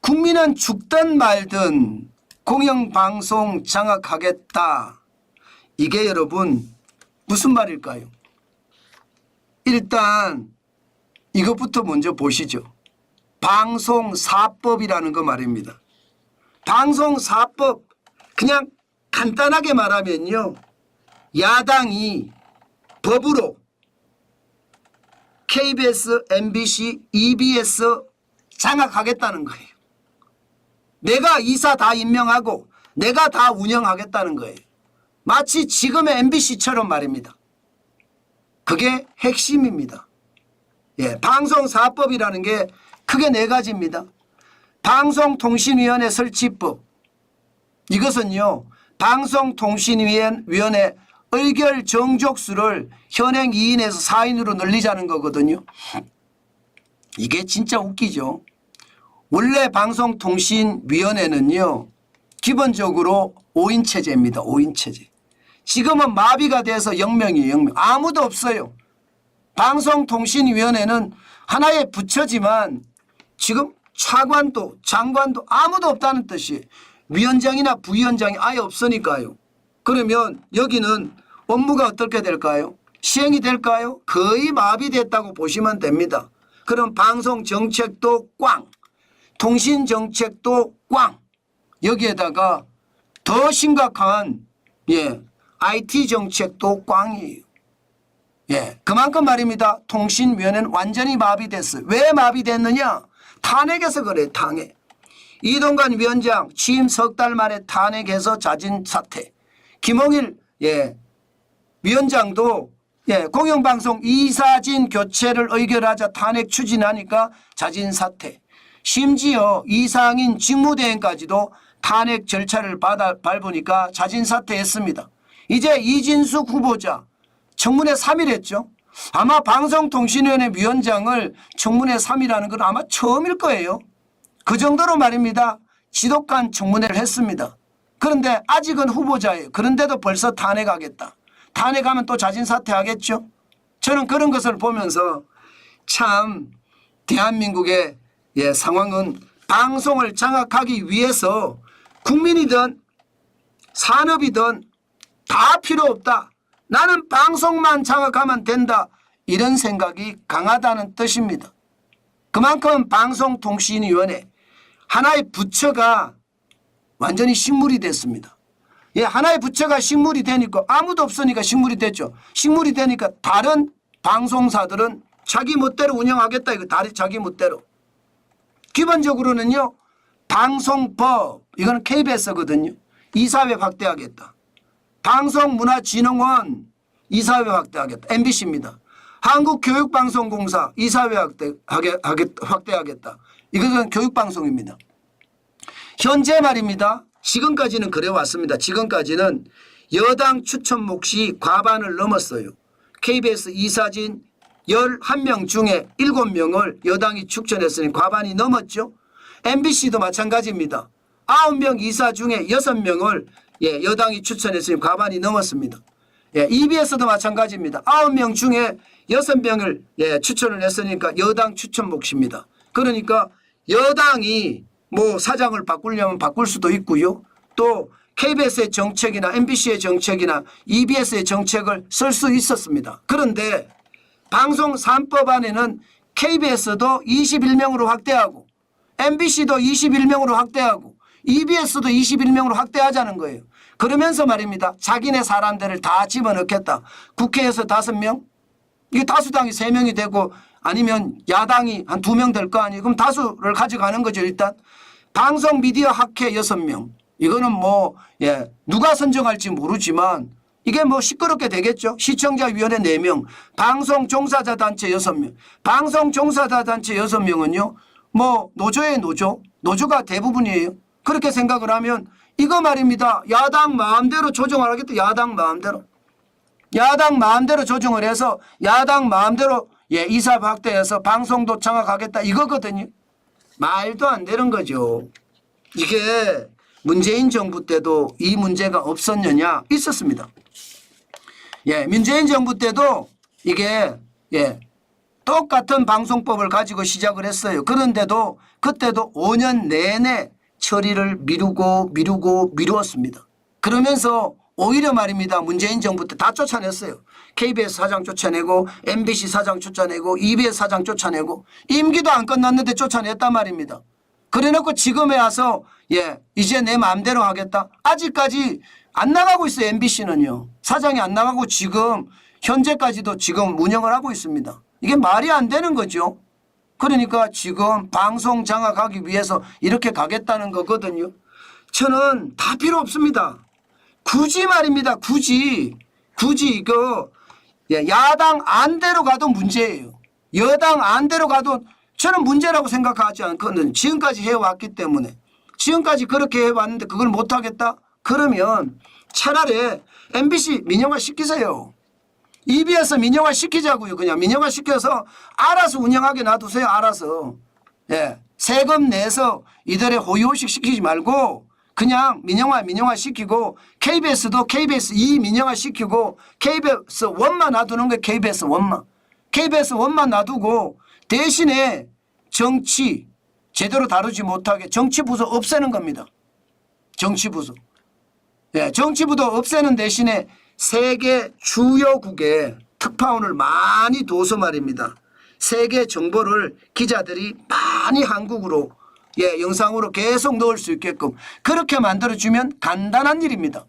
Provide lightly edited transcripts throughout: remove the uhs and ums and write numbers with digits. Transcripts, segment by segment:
국민은 죽든 말든 공영방송 장악하겠다. 이게 여러분 무슨 말일까요? 일단 이것부터 먼저 보시죠. 방송사법이라는 거 말입니다. 방송사법 그냥 간단하게 말하면요. 야당이 법으로 KBS, MBC, EBS 장악하겠다는 거예요. 내가 이사 다 임명하고 내가 다 운영하겠다는 거예요. 마치 지금의 MBC처럼 말입니다. 그게 핵심입니다. 예, 방송사법이라는 게 크게 네 가지입니다. 방송통신위원회 설치법. 이것은요. 방송통신위원회 의결 정족수를 현행 2인에서 4인으로 늘리자는 거거든요. 이게 진짜 웃기죠. 원래 방송통신위원회는요. 기본적으로 5인 체제입니다. 5인 체제. 지금은 마비가 돼서 0명이에요. 0명. 아무도 없어요. 방송통신위원회는 하나의 부처지만 지금 차관도 장관도 아무도 없다는 뜻이에요. 위원장이나 부위원장이 아예 없으니까요. 그러면 여기는 업무가 어떻게 될까요? 시행이 될까요? 거의 마비됐다고 보시면 됩니다. 그럼 방송정책도 꽝, 통신정책도 꽝, 여기에다가 더 심각한 IT정책도 꽝이에요. 예, 그만큼 말입니다. 통신위원회는 완전히 마비됐어요. 왜 마비됐느냐? 탄핵해서 그래요. 탄핵. 이동관 위원장 취임 석 달 만에 탄핵해서 자진 사퇴. 김홍일 위원장도 공영방송 이사진 교체를 의결하자 탄핵 추진하니까 자진 사퇴. 심지어 이상인 직무대행까지도 탄핵 절차를 밟으니까 자진 사퇴했습니다. 이제 이진숙 후보자 청문회 3일 했죠. 아마 방송통신위원회 위원장을 청문회 3일하는 건 아마 처음일 거예요. 그 정도로 말입니다. 지독한 청문회를 했습니다. 그런데 아직은 후보자예요. 그런데도 벌써 탄핵하겠다. 탄핵하면 또 자진 사퇴하겠죠. 저는 그런 것을 보면서 참 대한민국의 상황은 방송을 장악하기 위해서 국민이든 산업이든 다 필요 없다. 나는 방송만 장악하면 된다. 이런 생각이 강하다는 뜻입니다. 그만큼 방송통신위원회 하나의 부처가 완전히 식물이 됐습니다. 하나의 부처가 식물이 되니까 아무도 없으니까 식물이 됐죠. 식물이 되니까 다른 방송사들은 자기 멋대로 운영하겠다. 이거 다 자기 멋대로. 기본적으로는요. 방송법 이거는 KBS거든요. 이사회 확대하겠다. 방송문화진흥원 이사회 확대하겠다. MBC입니다. 한국교육방송공사 이사회 확대하겠다. 이것은 교육방송입니다. 현재 말입니다. 지금까지는 그래 왔습니다. 지금까지는 여당 추천 몫이 과반을 넘었어요. KBS 이사진 11명 중에 7명을 여당이 추천했으니 과반이 넘었죠. MBC도 마찬가지입니다. 9명 이사 중에 6명을 여당이 추천했으니 과반이 넘었습니다. EBS도 마찬가지입니다. 9명 중에 6명을 추천을 했으니까 여당 추천 몫입니다. 그러니까 여당이 뭐 사장을 바꾸려면 바꿀 수도 있고요. 또 KBS의 정책이나 MBC의 정책이나 EBS의 정책을 쓸 수 있었습니다. 그런데 방송 3법 안에는 KBS도 21명으로 확대하고 MBC도 21명으로 확대하고 EBS도 21명으로 확대하자는 거예요. 그러면서 말입니다. 자기네 사람들을 다 집어넣겠다. 국회에서 5명? 이게 다수당이 3명이 되고 아니면 야당이 한 2명 될 거 아니에요. 그럼 다수를 가져가는 거죠. 일단 방송 미디어 학회 6명. 이거는 뭐 누가 선정할지 모르지만 이게 뭐 시끄럽게 되겠죠. 시청자위원회 4명. 방송 종사자 단체 6명. 방송 종사자 단체 6명은요. 뭐 노조의 노조. 노조가 대부분이에요. 그렇게 생각을 하면 이거 말입니다. 야당 마음대로 조정을 하겠다. 야당 마음대로. 야당 마음대로 조정을 해서 야당 마음대로 이사 확대해서 방송도 장악하겠다. 이거거든요. 말도 안 되는 거죠. 이게 문재인 정부 때도 이 문제가 없었느냐? 있었습니다. 문재인 정부 때도 이게 똑같은 방송법을 가지고 시작을 했어요. 그런데도 그때도 5년 내내 처리를 미루었습니다. 그러면서 오히려 말입니다. 문재인 정부 때 다 쫓아냈어요. KBS 사장 쫓아내고 MBC 사장 쫓아내고 EBS 사장 쫓아내고 임기도 안 끝났는데 쫓아냈단 말입니다. 그래놓고 지금에 와서 이제 내 마음대로 하겠다. 아직까지 안 나가고 있어요. MBC는요. 사장이 안 나가고 지금 현재까지도 지금 운영을 하고 있습니다. 이게 말이 안 되는 거죠. 그러니까 지금 방송 장악하기 위해서 이렇게 가겠다는 거거든요. 저는 다 필요 없습니다. 굳이 말입니다. 굳이 이거 야당 안대로 가도 문제예요. 여당 안대로 가도 저는 문제라고 생각하지 않거든요. 지금까지 해왔기 때문에. 지금까지 그렇게 해왔는데 그걸 못하겠다? 그러면 차라리 MBC 민영화 시키세요. EBS 민영화 시키자고요. 그냥 민영화 시켜서 알아서 운영하게 놔두세요. 알아서. 세금 내서 이들의 호의호식 시키지 말고 그냥 민영화 시키고 KBS도 KBS 2 민영화 시키고 KBS 1만 놔두는 거예요. KBS 1만. KBS 1만 놔두고 대신에 정치 제대로 다루지 못하게 정치부서 없애는 겁니다. 정치부서. 정치부도 없애는 대신에 세계 주요국에 특파원을 많이 둬서 말입니다. 세계 정보를 기자들이 많이 한국으로 영상으로 계속 넣을 수 있게끔 그렇게 만들어주면 간단한 일입니다.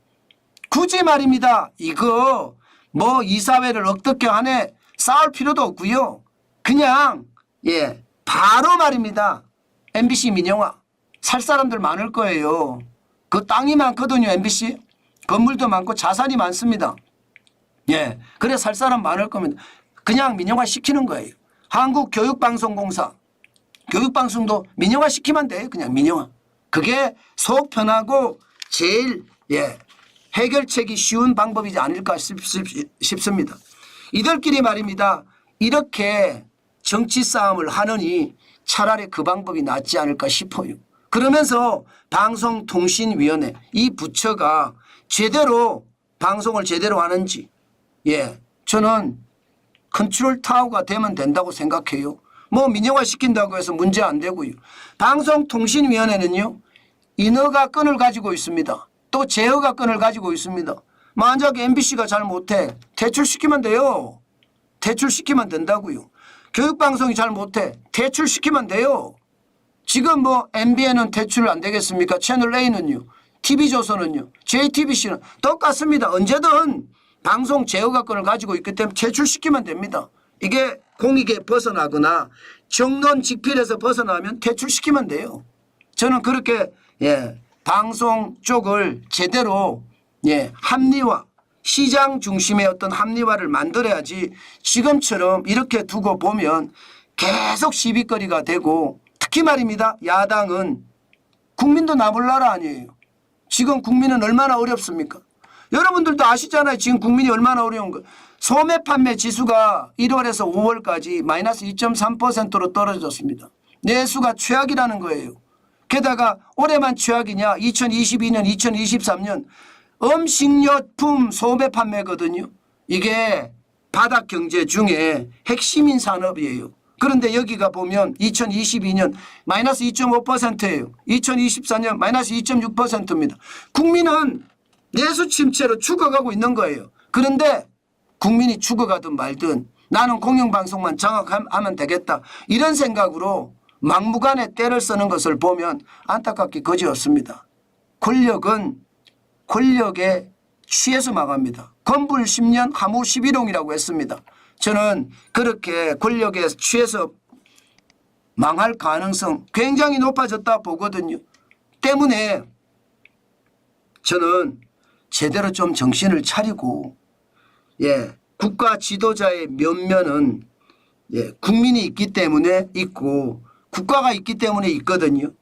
굳이 말입니다. 이거 뭐 이사회를 어떻게 하네 싸울 필요도 없고요. 그냥 바로 말입니다. MBC 민영화 살 사람들 많을 거예요. 그 땅이 많거든요. MBC 건물도 많고 자산이 많습니다. 그래 살 사람 많을 겁니다. 그냥 민영화 시키는 거예요. 한국교육방송공사 교육방송도 민영화 시키면 돼요. 그냥 민영화. 그게 속 편하고 제일 해결책이 쉬운 방법이지 않을까 싶습니다. 이들끼리 말입니다. 이렇게 정치 싸움을 하느니 차라리 그 방법이 낫지 않을까 싶어요. 그러면서 방송통신위원회 이 부처가 제대로 방송을 제대로 하는지 저는 컨트롤 타워가 되면 된다고 생각해요. 뭐 민영화 시킨다고 해서 문제 안 되고요. 방송통신위원회는요. 인허가 건을 가지고 있습니다. 또 제허가 건을 가지고 있습니다. 만약 MBC가 잘 못해 퇴출시키면 돼요. 퇴출시키면 된다고요. 교육방송이 잘 못해 퇴출시키면 돼요. 지금 뭐 MBN은 퇴출 안 되겠습니까? 채널A는요. TV조선은요. JTBC는 똑같습니다. 언제든 방송 제어가건을 가지고 있기 때문에 퇴출시키면 됩니다. 이게 공익에 벗어나거나 정론 직필에서 벗어나면 퇴출시키면 돼요. 저는 그렇게 방송 쪽을 제대로 합리화 시장 중심의 어떤 합리화를 만들어야지 지금처럼 이렇게 두고 보면 계속 시비거리가 되고 특히 말입니다. 야당은 국민도 나몰 나라 아니에요. 지금 국민은 얼마나 어렵습니까? 여러분들도 아시잖아요. 지금 국민이 얼마나 어려운 거. 소매 판매 지수가 1월에서 5월까지 마이너스 2.3%로 떨어졌습니다. 내수가 최악이라는 거예요. 게다가 올해만 최악이냐 2022년 2023년 음식료품 소매 판매거든요. 이게 바닥 경제 중에 핵심인 산업이에요. 그런데 여기가 보면 2022년 마이너스 2.5%예요. 2024년 마이너스 2.6%입니다. 국민은 내수 침체로 죽어가고 있는 거예요. 그런데 국민이 죽어가든 말든 나는 공영방송만 장악하면 되겠다. 이런 생각으로 막무가내 때를 쓰는 것을 보면 안타깝게 거지없습니다. 권력은 권력에 취해서 망합니다. 건불 10년 하무 11홍이라고 했습니다. 저는 그렇게 권력에 취해서 망할 가능성 굉장히 높아졌다 보거든요. 때문에 저는 제대로 좀 정신을 차리고 국가 지도자의 면면은 국민이 있기 때문에 있고 국가가 있기 때문에 있거든요.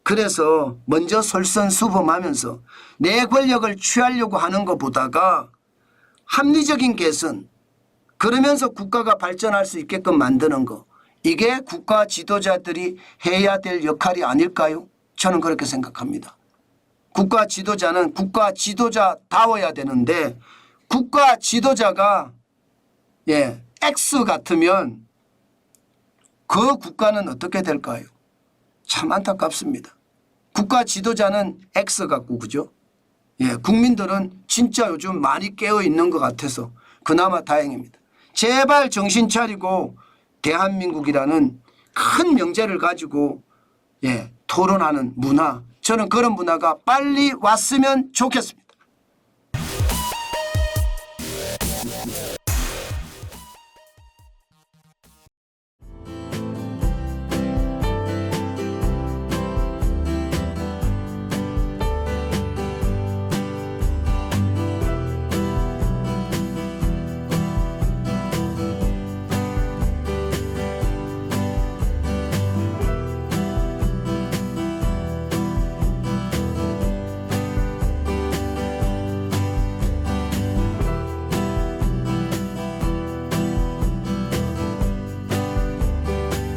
그래서 먼저 솔선수범하면서 내 권력을 취하려고 하는 것보다가 합리적인 개선 그러면서 국가가 발전할 수 있게끔 만드는 거 이게 국가 지도자들이 해야 될 역할이 아닐까요? 저는 그렇게 생각합니다. 국가 지도자는 국가 지도자다워야 되는데 국가 지도자가 X 같으면 그 국가는 어떻게 될까요? 참 안타깝습니다. 국가 지도자는 X 같고 그죠? 예, 국민들은 진짜 요즘 많이 깨어 있는 것 같아서 그나마 다행입니다. 제발 정신 차리고 대한민국이라는 큰 명제를 가지고 예, 토론하는 문화, 저는 그런 문화가 빨리 왔으면 좋겠습니다.